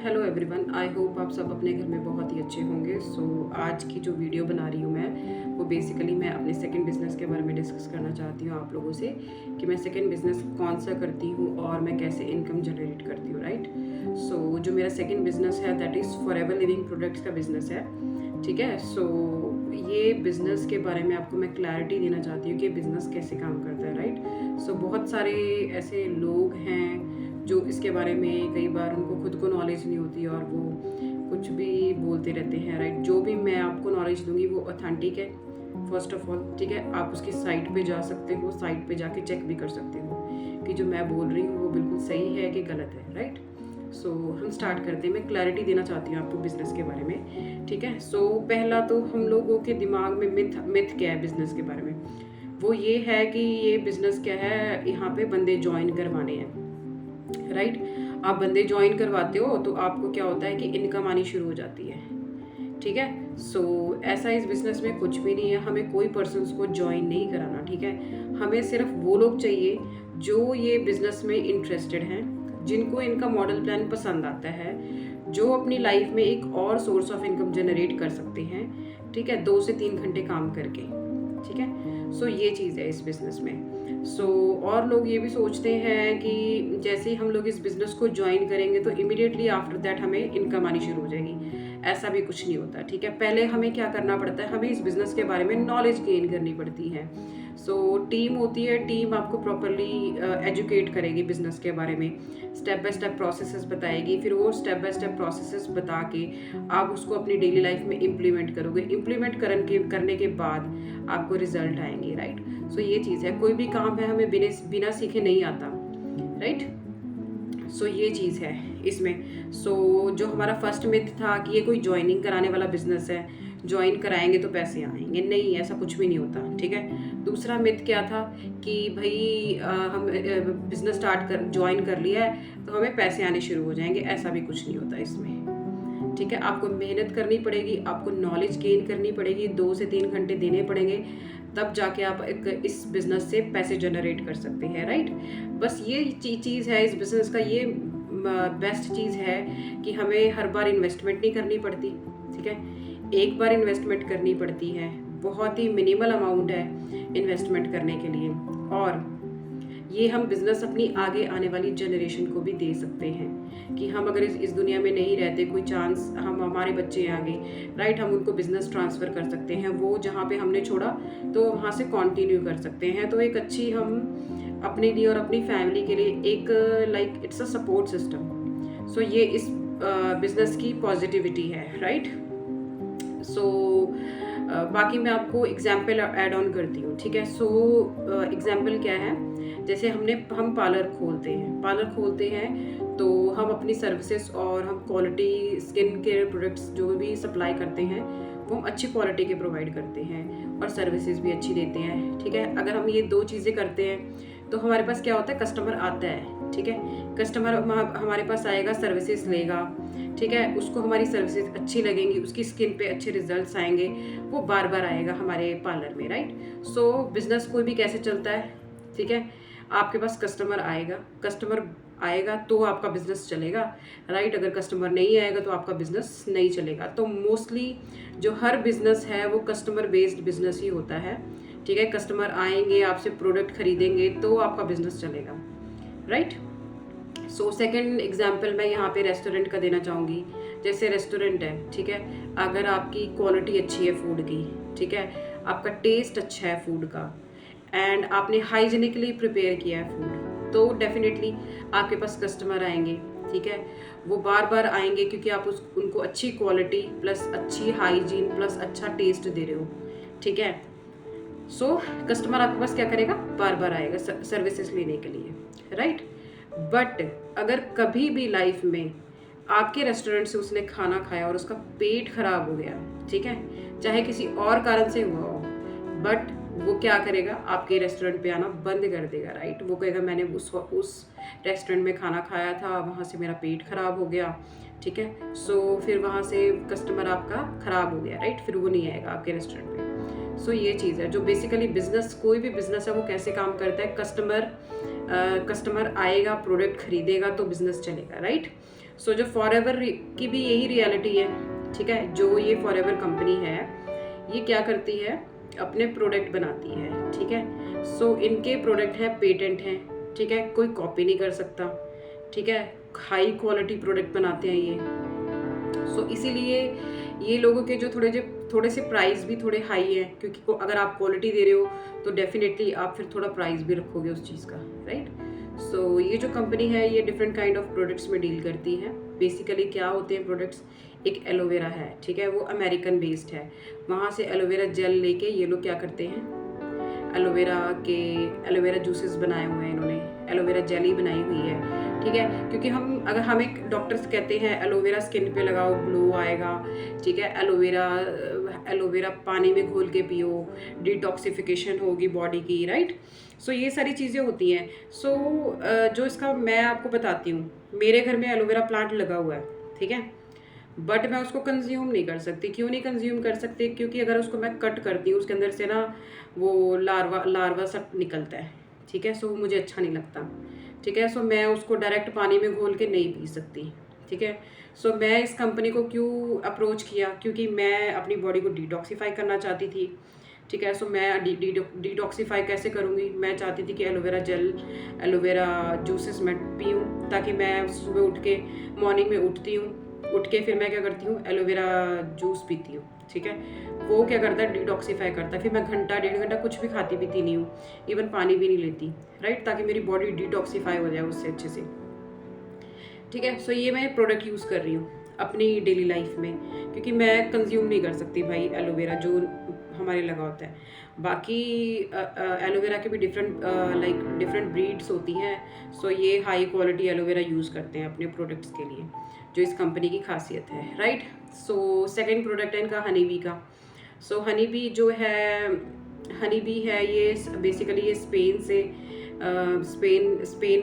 Hello everyone, I hope आप सब अपने घर में बहुत ही अच्छे होंगे। आज की जो वीडियो बना रही हूँ मैं, वो बेसिकली मैं अपने सेकंड बिज़नेस के बारे में डिस्कस करना चाहती हूँ आप लोगों से कि मैं सेकंड बिज़नेस कौन सा करती हूँ और मैं कैसे इनकम जनरेट करती हूँ, राइट। जो मेरा सेकंड बिज़नेस है that is forever living products का बिज़नेस है, ठीक है। ये बिज़नेस के बारे में आपको मैं क्लैरिटी देना चाहती हूँ कि बिज़नेस कैसे काम करता है, राइट। बहुत सारे ऐसे लोग हैं जो इसके बारे में कई बार उनको खुद को नॉलेज नहीं होती और वो कुछ भी बोलते रहते हैं, राइट। जो भी मैं आपको नॉलेज दूंगी वो ऑथेंटिक है फर्स्ट ऑफ ऑल, ठीक है। आप उसकी साइट पे जा सकते हो, साइट पे जाके चेक भी कर सकते हो कि जो मैं बोल रही हूँ वो बिल्कुल सही है कि गलत है, राइट। हम स्टार्ट करते हैं। मैं क्लैरिटी देना चाहती हूँ आपको बिज़नेस के बारे में, ठीक है। पहला तो हम लोगों के दिमाग में मिथ क्या है बिज़नेस के बारे में, वो ये है कि ये बिज़नेस क्या है, यहाँ पे बंदे ज्वाइन करवाने हैं, राइट। आप बंदे ज्वाइन करवाते हो तो आपको क्या होता है कि इनकम आनी शुरू हो जाती है, ठीक है। ऐसा इस बिज़नेस में कुछ भी नहीं है। हमें कोई पर्सन्स को ज्वाइन नहीं कराना, ठीक है। हमें सिर्फ वो लोग चाहिए जो ये बिज़नेस में इंटरेस्टेड हैं, जिनको इनका मॉडल प्लान पसंद आता है, जो अपनी लाइफ में एक और सोर्स ऑफ इनकम जनरेट कर सकते हैं, ठीक है, 2 से 3 घंटे काम करके, ठीक है। ये चीज़ है इस बिज़नेस में। और लोग ये भी सोचते हैं कि जैसे ही हम लोग इस बिज़नेस को ज्वाइन करेंगे तो इमीडिएटली आफ्टर दैट हमें इनकम आनी शुरू हो जाएगी। ऐसा भी कुछ नहीं होता, ठीक है। पहले हमें क्या करना पड़ता है, हमें इस बिज़नेस के बारे में नॉलेज गेन करनी पड़ती है। टीम होती है, टीम आपको प्रॉपरली एजुकेट करेगी बिज़नेस के बारे में, स्टेप बाय स्टेप प्रोसेसेस बताएगी, फिर वो स्टेप बाय स्टेप प्रोसेसेस बता के आप उसको अपनी डेली लाइफ में इम्प्लीमेंट करोगे। इम्प्लीमेंट करने के बाद आपको रिजल्ट आएंगे, राइट। ये चीज़ है, कोई भी काम है हमें बिना सीखे नहीं आता, राइट। ये चीज़ है इसमें। जो हमारा फर्स्ट मिथ था कि ये कोई ज्वाइनिंग कराने वाला बिजनेस है, ज्वाइन कराएंगे तो पैसे आएंगे, नहीं, ऐसा कुछ भी नहीं होता, ठीक है। दूसरा मिथ क्या था कि भाई हम बिजनेस ज्वाइन कर लिया है तो हमें पैसे आने शुरू हो जाएंगे, ऐसा भी कुछ नहीं होता इसमें, ठीक है। आपको मेहनत करनी पड़ेगी, आपको नॉलेज गेन करनी पड़ेगी, 2 से 3 घंटे देने पड़ेंगे, तब जाके आप इस बिज़नेस से पैसे जनरेट कर सकते हैं, राइट। बस ये चीज़ है इस बिज़नेस का, ये बेस्ट चीज़ है कि हमें हर बार इन्वेस्टमेंट नहीं करनी पड़ती, ठीक है। एक बार इन्वेस्टमेंट करनी पड़ती है, बहुत ही मिनिमल अमाउंट है इन्वेस्टमेंट करने के लिए, और ये हम बिज़नेस अपनी आगे आने वाली जनरेशन को भी दे सकते हैं कि हम अगर इस दुनिया में नहीं रहते, कोई चांस हम हमारे बच्चे हैं आगे, राइट, हम उनको बिज़नेस ट्रांसफ़र कर सकते हैं, वो जहाँ पे हमने छोड़ा तो वहाँ से कंटिन्यू कर सकते हैं। तो एक अच्छी हम अपने लिए और अपनी फैमिली के लिए एक like it's a support system. ये इस बिज़नेस की पॉजिटिविटी है, राइट। बाकी मैं आपको एग्जाम्पल ऐड ऑन करती हूँ, ठीक है। एग्जाम्पल क्या है, जैसे हम पार्लर खोलते हैं तो हम अपनी सर्विसेज और हम क्वालिटी स्किन केयर प्रोडक्ट्स जो भी सप्लाई करते हैं वो हम अच्छी क्वालिटी के प्रोवाइड करते हैं और सर्विसेज भी अच्छी देते हैं, ठीक है। अगर हम ये 2 चीज़ें करते हैं तो हमारे पास क्या होता है, कस्टमर आता है, ठीक है। कस्टमर हमारे पास आएगा, सर्विसेज लेगा, ठीक है, उसको हमारी सर्विसेज अच्छी लगेंगी, उसकी स्किन पे अच्छे रिजल्ट्स आएंगे, वो बार बार आएगा हमारे पार्लर में, राइट। बिजनेस कोई भी कैसे चलता है, ठीक है। आपके पास कस्टमर आएगा तो आपका बिजनेस चलेगा, राइट। अगर कस्टमर नहीं आएगा तो आपका बिजनेस नहीं चलेगा। तो मोस्टली जो हर बिजनेस है वो कस्टमर बेस्ड बिजनेस ही होता है, ठीक है। कस्टमर आएंगे, आपसे प्रोडक्ट खरीदेंगे तो आपका बिजनेस चलेगा, राइट। सेकंड एग्जांपल मैं यहाँ पे रेस्टोरेंट का देना चाहूँगी। जैसे रेस्टोरेंट है, ठीक है, अगर आपकी क्वालिटी अच्छी है फूड की, ठीक है, आपका टेस्ट अच्छा है फूड का, एंड आपने हाइजीनिकली प्रिपेयर किया है फूड, तो डेफिनेटली आपके पास कस्टमर आएंगे, ठीक है। वो बार बार आएंगे क्योंकि आप उनको अच्छी क्वालिटी प्लस अच्छी हाइजीन प्लस अच्छा टेस्ट दे रहे हो, ठीक है। कस्टमर आपके पास क्या करेगा, बार बार आएगा सर्विसेज लेने के लिए, राइट। बट अगर कभी भी लाइफ में आपके रेस्टोरेंट से उसने खाना खाया और उसका पेट खराब हो गया, ठीक है, चाहे किसी और कारण से हुआ हो, बट वो क्या करेगा, आपके रेस्टोरेंट पे आना बंद कर देगा, राइट। वो कहेगा मैंने उस रेस्टोरेंट में खाना खाया था, वहाँ से मेरा पेट खराब हो गया, ठीक है। फिर वहाँ से कस्टमर आपका खराब हो गया, राइट, फिर वो नहीं आएगा आपके रेस्टोरेंट पे। ये चीज़ है जो बेसिकली बिजनेस, कोई भी बिजनेस है वो कैसे काम करता है, कस्टमर आएगा, प्रोडक्ट खरीदेगा तो बिजनेस चलेगा, राइट। सो जो फॉरएवर की भी यही रियलिटी है, ठीक है। जो ये फॉरएवर कंपनी है, ये क्या करती है, अपने प्रोडक्ट बनाती है, ठीक है। सो इनके प्रोडक्ट हैं, पेटेंट हैं, ठीक है, कोई कॉपी नहीं कर सकता, ठीक है। हाई क्वालिटी प्रोडक्ट बनाते हैं ये। सो इसीलिए ये लोगों के जो थोड़े से प्राइस भी थोड़े हाई हैं, क्योंकि अगर आप क्वालिटी दे रहे हो तो डेफिनेटली आप फिर थोड़ा प्राइस भी रखोगे उस चीज़ का, राइट। सो ये जो कंपनी है ये डिफरेंट काइंड ऑफ प्रोडक्ट्स में डील करती है। बेसिकली क्या होते हैं प्रोडक्ट्स, एक एलोवेरा है, ठीक है, वो अमेरिकन बेस्ड है। वहाँ से एलोवेरा जेल लेके ये लोग क्या करते हैं, एलोवेरा जूसेस बनाए हुए हैं इन्होंने, एलोवेरा जेली बनाई हुई है, ठीक है। क्योंकि अगर हम एक डॉक्टर्स कहते हैं एलोवेरा स्किन पे लगाओ ग्लो आएगा, ठीक है, एलोवेरा पानी में घोल के पियो, डिटॉक्सिफिकेशन होगी बॉडी की, राइट। सो ये सारी चीज़ें होती हैं। सो जो इसका मैं आपको बताती हूँ, मेरे घर में एलोवेरा प्लांट लगा हुआ है, ठीक है, बट मैं उसको कंज्यूम नहीं कर सकती। क्यों नहीं कंज्यूम कर सकती, क्योंकि अगर उसको मैं कट करती हूँ उसके अंदर से ना वो लार्वा सा निकलता है, ठीक है। सो वो मुझे अच्छा नहीं लगता, ठीक है। सो मैं उसको डायरेक्ट पानी में घोल के नहीं पी सकती, ठीक है। सो मैं इस कंपनी को क्यों अप्रोच किया, क्योंकि मैं अपनी बॉडी को डिटॉक्सीफाई करना चाहती थी, ठीक है। सो मैं डिटॉक्सीफाई कैसे करूँगी, मैं चाहती थी कि एलोवेरा जेल, एलोवेरा जूसेस मैं पीऊँ, ताकि मैं सुबह उठ के मॉर्निंग में उठ के फिर मैं क्या करती हूँ, एलोवेरा जूस पीती हूँ, ठीक है। वो क्या करता है, डिटॉक्सीफाई करता है। फिर मैं घंटा 1.5 घंटा कुछ भी खाती पीती नहीं हूँ, इवन पानी भी नहीं लेती, राइट, ताकि मेरी बॉडी डिटॉक्सीफाई हो जाए उससे अच्छे से, ठीक है। सो ये मैं प्रोडक्ट यूज़ कर रही हूँ अपनी डेली लाइफ में, क्योंकि मैं कंज्यूम नहीं कर सकती भाई एलोवेरा जो हमारे लगा होता है। बाकी एलोवेरा के भी डिफरेंट ब्रीड्स होती हैं। सो ये हाई क्वालिटी एलोवेरा यूज़ करते हैं अपने प्रोडक्ट्स के लिए, जो इस कंपनी की खासियत है, राइट। सो सेकेंड प्रोडक्ट है इनका हनी बी का। सो हनी बी जो है, हनी बी है ये बेसिकली ये स्पेन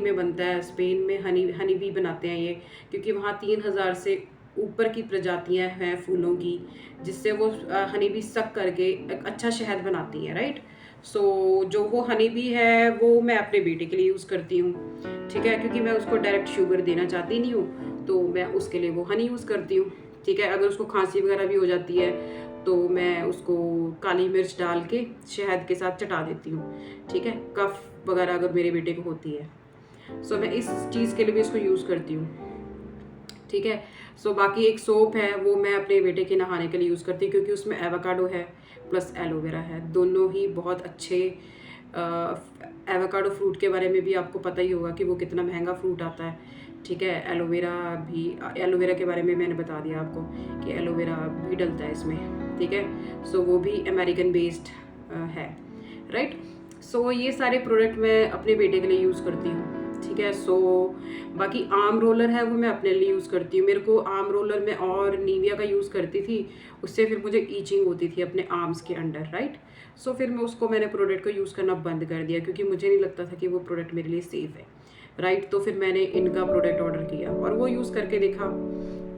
में बनता है। स्पेन में हनी बी बनाते हैं ये, क्योंकि वहाँ 3000 से ऊपर की प्रजातियां हैं फूलों की, जिससे वो हनी बी सक करके एक अच्छा शहद बनाती हैं, राइट। सो जो वो हनी बी है वो मैं अपने बेटे के लिए यूज़ करती हूँ, ठीक है, क्योंकि मैं उसको डायरेक्ट शुगर देना चाहती नहीं हूँ, तो मैं उसके लिए वो हनी यूज़ करती हूँ, ठीक है। अगर उसको खांसी वगैरह भी हो जाती है तो मैं उसको काली मिर्च डाल के शहद के साथ चटा देती हूँ, ठीक है, कफ वगैरह अगर मेरे बेटे को होती है। सो मैं इस चीज़ के लिए भी इसको यूज़ करती हूँ, ठीक है। सो बाकी एक सोप है वो मैं अपने बेटे के नहाने के लिए यूज़ करती हूँ, क्योंकि उसमें एवोकाडो है प्लस एलोवेरा है, दोनों ही बहुत अच्छे। एवोकाडो फ्रूट के बारे में भी आपको पता ही होगा कि वो कितना महंगा फ्रूट आता है, ठीक है। एलोवेरा के बारे में मैंने बता दिया आपको कि एलोवेरा भी डलता है इसमें, ठीक है। सो वो भी अमेरिकन बेस्ड है, राइट। सो ये सारे प्रोडक्ट मैं अपने बेटे के लिए यूज़ करती हूँ, ठीक है। सो बाकी आर्म रोलर है वो मैं अपने लिए यूज़ करती हूँ। मेरे को आर्म रोलर में और निविया का यूज़ करती थी, उससे फिर मुझे ईचिंग होती थी अपने आर्म्स के अंडर, राइट। सो फिर मैंने प्रोडक्ट को यूज़ करना बंद कर दिया, क्योंकि मुझे नहीं लगता था कि वो प्रोडक्ट मेरे लिए सेफ़ है, राइट। तो फिर मैंने इनका प्रोडक्ट ऑर्डर किया और वो यूज़ करके देखा,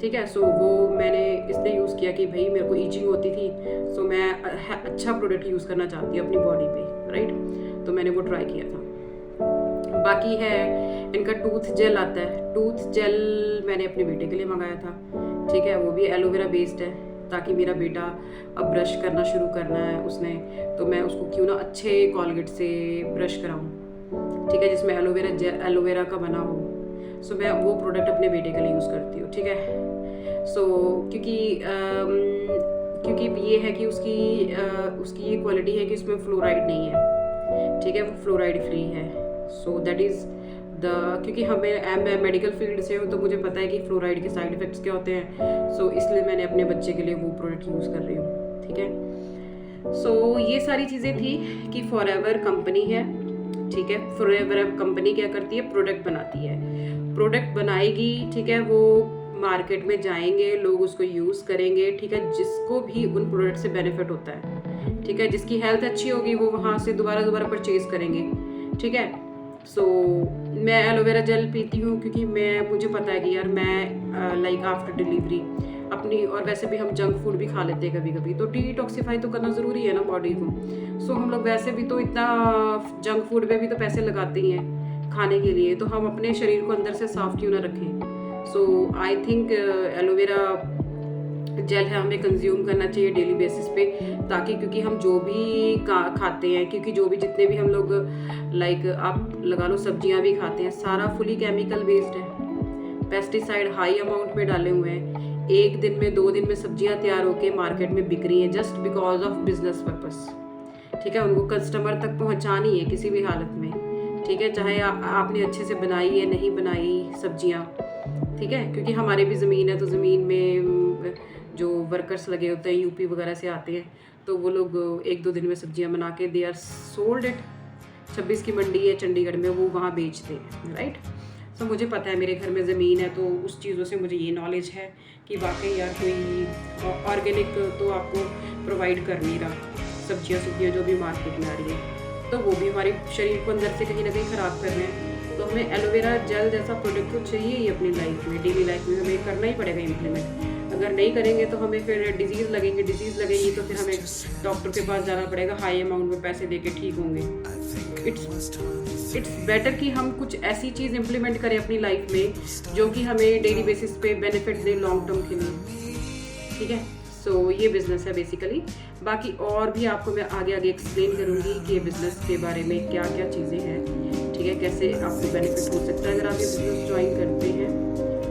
ठीक है। सो वो मैंने इसलिए यूज़ किया कि भाई मेरे को ईचिंग होती थी, सो मैं अच्छा प्रोडक्ट यूज़ करना चाहती हूँ अपनी बॉडी पे, राइट। तो मैंने वो ट्राई किया था। बाकी है इनका टूथ जेल आता है। टूथ जेल मैंने अपने बेटे के लिए मंगाया था, ठीक है। वो भी एलोवेरा बेस्ड है, ताकि मेरा बेटा अब ब्रश करना शुरू करना है उसने, तो मैं उसको क्यों ना अच्छे कोलगेट से ब्रश कराऊँ, ठीक है, जिसमें एलोवेरा का बना हो। सो मैं वो प्रोडक्ट अपने बेटे के लिए यूज़ करती हूँ, ठीक है। सो क्योंकि ये है कि उसकी ये क्वालिटी है कि उसमें फ्लोराइड नहीं है, ठीक है, वो फ्लोराइड फ्री है। सो दैट इज़ क्योंकि मैं मेडिकल फील्ड से हूँ, तो मुझे पता है कि फ्लोराइड के साइड इफ़ेक्ट्स क्या होते हैं। सो इसलिए मैंने अपने बच्चे के लिए वो प्रोडक्ट यूज़ कर रही हूँ, ठीक है। सो ये सारी चीज़ें थी कि फॉरएवर कंपनी है, ठीक है। फॉरएवर कंपनी क्या करती है, प्रोडक्ट बनाती है, प्रोडक्ट बनाएगी, ठीक है। वो मार्केट में जाएंगे, लोग उसको यूज़ करेंगे, ठीक है, जिसको भी उन प्रोडक्ट से बेनिफिट होता है, ठीक है, जिसकी हेल्थ अच्छी होगी वो वहाँ से दोबारा परचेज़ करेंगे, ठीक है। सो मैं एलोवेरा जेल पीती हूँ, क्योंकि मुझे पता है कि यार मैं लाइक आफ्टर डिलीवरी अपनी, और वैसे भी हम जंक फूड भी खा लेते हैं कभी कभी, तो डिटॉक्सीफाई तो करना ज़रूरी है ना बॉडी को। सो हम लोग वैसे भी तो इतना जंक फूड पे भी तो पैसे लगाते ही हैं खाने के लिए, तो हम अपने शरीर को अंदर से साफ क्यों ना रखें। सो आई थिंक एलोवेरा जेल है हमें कंज्यूम करना चाहिए डेली बेसिस पे, ताकि क्योंकि हम जो भी खाते हैं, क्योंकि जो भी जितने भी हम लोग लाइक आप लगा लो सब्जियां भी खाते हैं, सारा फुली केमिकल बेस्ड है, पेस्टिसाइड हाई अमाउंट में डाले हुए हैं। एक दिन में 2 दिन में सब्जियां तैयार होकर मार्केट में बिक रही हैं just because of business purpose. ठीक है, उनको कस्टमर तक पहुंचानी है किसी भी हालत में। ठीक है, चाहे आपने अच्छे से बनाई है नहीं बनाई सब्जियां, ठीक है, क्योंकि हमारे भी ज़मीन है, तो ज़मीन में जो वर्कर्स लगे होते हैं यूपी वगैरह से आते हैं, तो वो लोग 1-2 दिन में सब्जियां बना के दे आर सोल्ड इट। 26 की मंडी है चंडीगढ़ में, वो वहाँ बेचते हैं, राइट। तो मुझे पता है, मेरे घर में ज़मीन है, तो उस चीज़ों से मुझे ये नॉलेज है कि वाकई यार कोई ऑर्गेनिक तो आपको प्रोवाइड कर नहीं रहा सब्जियां जो भी मार्केट में आ रही है, तो वो भी हमारे शरीर को अंदर से कहीं ना कहीं ख़राब कर रहे हैं। तो हमें एलोवेरा जेल जैसा प्रोडक्ट तो चाहिए ही अपनी लाइफ में, डेली लाइफ में हमें करना ही पड़ेगा इम्प्लीमेंट। अगर नहीं करेंगे तो हमें फिर डिजीज़ लगेगी तो फिर हमें डॉक्टर के पास जाना पड़ेगा, हाई अमाउंट में पैसे दे के ठीक होंगे। इट्स बेटर कि हम कुछ ऐसी चीज़ इम्प्लीमेंट करें अपनी लाइफ में जो कि हमें डेली बेसिस पे बेनिफिट दे लॉन्ग टर्म के लिए। ठीक है, सो ये बिज़नेस है बेसिकली। बाकी और भी आपको मैं आगे एक्सप्लेन करूँगी कि ये बिज़नेस के बारे में क्या क्या चीज़ें हैं, ठीक है, कैसे आपको बेनिफिट हो सकता है अगर आप ये बिज़नेस ज्वाइन करते हैं,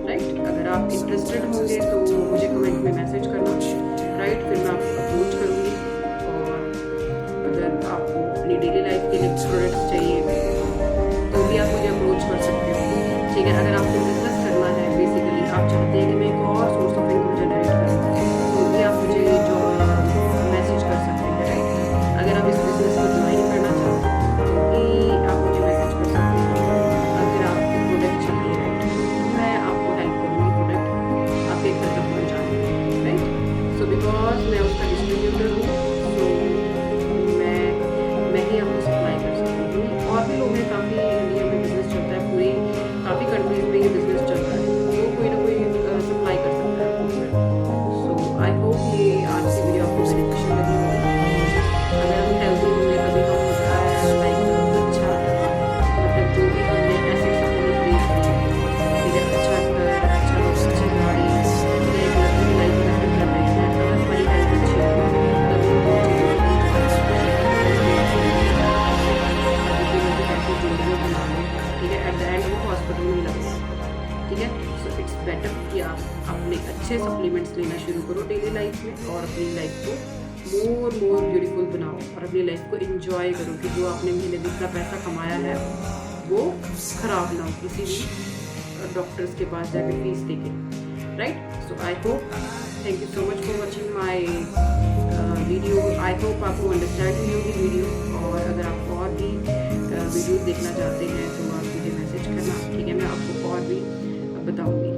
राइट। अगर आप इंटरेस्टेड होंगे तो मुझे कमेंट में मैसेज करना, राइट, फिर मैं आपको अप्रोच करूँगी। और अगर आपको अपनी डेली लाइफ के लिए प्रोडक्ट्स चाहिए तो भी आप मुझे अप्रोच कर सकते हो। ठीक है, अगर आपको बिज़नेस करना है, बेसिकली आप चाहते हैं कि मैं एक और सोर्स ऑफ इनकम जनरेट करूँ, तो भी आप मुझे जो मैसेज कर सकते हैं, राइट। अगर आप इस बिज़नेस को ज्वाइन करना चाहते हैं तो भी आप मुझे मैसेज कर सकते हैं। अगर आपको प्रोडक्ट चाहिए, राइट, तो मैं आपको हेल्प करूँगी प्रोडक्ट आपके घर तक पहुँचाने में, राइट। सो बिकॉज मैं उसका डिस्ट्रीब्यूटर हूँ, तो मैं ही आपको सप्लाई कर सकती हूँ। और भी लोग हैं, काफ़ी इंडिया में बिजनेस चलता है, पूरी काफ़ी कंट्रीज में ये बिजनेस चलता है, तो कोई ना कोई सप्लाई कर सकता है आपको। सो आई होप ये आज की वीडियो आपको बेनिफिशियल लगी होगी। अगर हम हेल्दी होंगे तभी हम लाइक अच्छा, मतलब जो भी हमने एसेट्स अपने क्रिएट किए, ठीक है, अच्छा घर, अच्छा अच्छी गाड़ी, एक लग्जरी लाइफ में हम कर रहे हैं, अगर हमारी हेल्थ अच्छी होगी तभी हम बहुत चीज़ों को बना लें, ठीक है। एट द एंड वो हॉस्पिटल में लगेगा, ठीक है। सो इट्स बेटर कि आप अपने अच्छे सप्लीमेंट्स लेना शुरू करो डेली लाइफ में, और अपनी लाइफ को मोर ब्यूटीफुल बनाओ, और अपनी लाइफ को एंजॉय करो कि जो आपने महीने में जितना पैसा कमाया है वो खराब ना हो किसी भी डॉक्टर्स के पास जाकर फीस देके, right. So I hope, thank you so much for watching my video. I hope आपको अंडरस्टैंड हुई होगी वीडियो, और अगर आप और भी वीडियो देखना चाहते हैं तो आप मुझे मैसेज करना, ठीक है। मैं आपको और भी बताऊँगी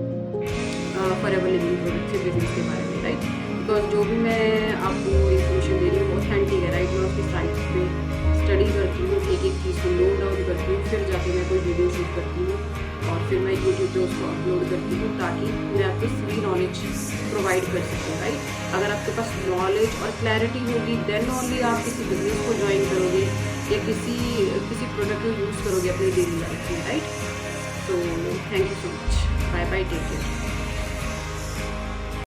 फॉरएवर लिविंग प्रोडक्ट के बिजनेस के बारे में, राइट। बिकॉज जो भी मैं आपको इन्फॉर्मेशन दे रही हूँ ऑथेंटिक है, राइट। मैं उसकी साइट पे स्टडी करती हूँ, एक चीज़ को नोट डाउन करती हूँ, फिर जाके मैं कोई वीडियो शूट करती हूँ, और फिर मैं यूट्यूब पे उसको अपलोड करती हूँ, ताकि मैं आपको सही नॉलेज प्रोवाइड कर सकूँ, राइट। अगर आपके पास नॉलेज और क्लैरिटी होगी देन ओनली आप किसी बिजनेस को ज्वाइन करोगे या किसी प्रोडक्ट को यूज़ करोगे अपनी डेली लाइफ में, right. So thank you so much, bye bye, take care.